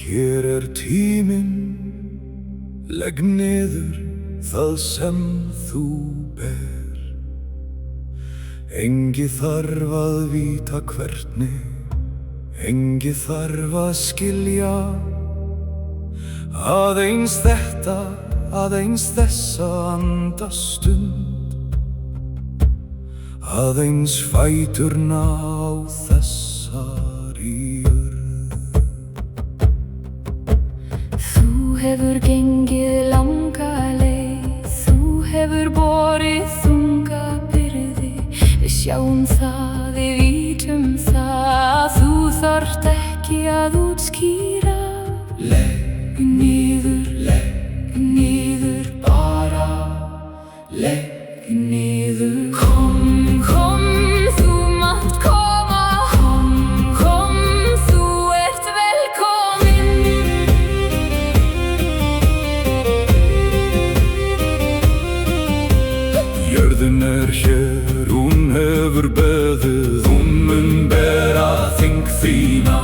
Hér tíminn, legg niður það sem þú ber. Engi þarf að vita hvernig, engi þarf að skilja. Aðeins þetta, aðeins þessa andastund, aðeins fæturna á þessari jörð. Þú hefur gengið langa leið, þú hefur borið þunga byrði. Við sjáum það, við vítum það, þú þarft ekki að útskýra. Legg niður, bara legg niður. Kom, þú mátt koma. Kom, þú ert velkominn. Jörðin hér, hún hefur beðið, hún mun bera þing þína.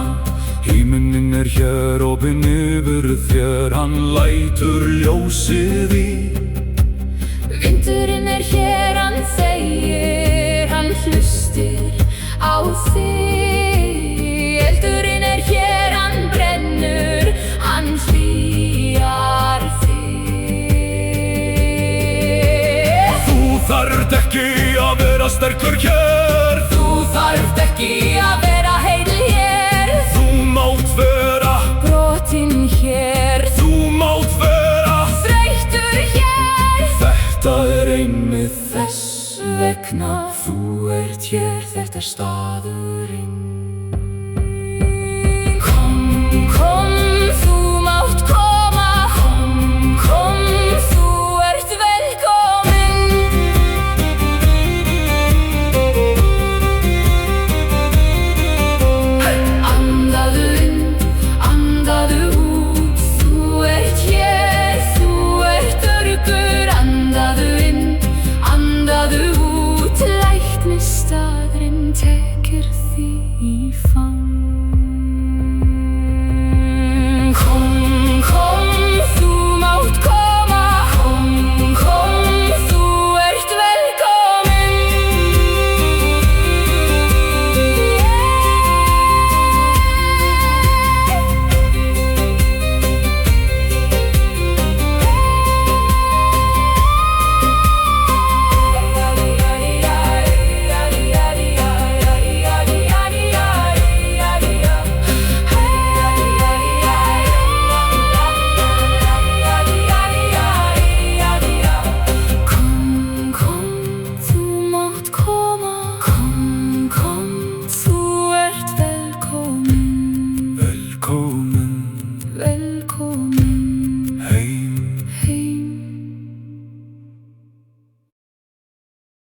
Himinn hér, opinn yfir þér, hann lætur ljósið í. Vindurinn hér, hann þegir, hann hlustir á þig. Eldurinn hér, hann brennur, hann hlýjar þig. Þú þarft ekki að vera sterkur hér, Þú þarft ekki að vera heill hér. þú mátt vera Brotinn hér, þú mátt vera þreyttur hér. Þetta einmitt Þess vegna þú ert hér, þetta staðurinn.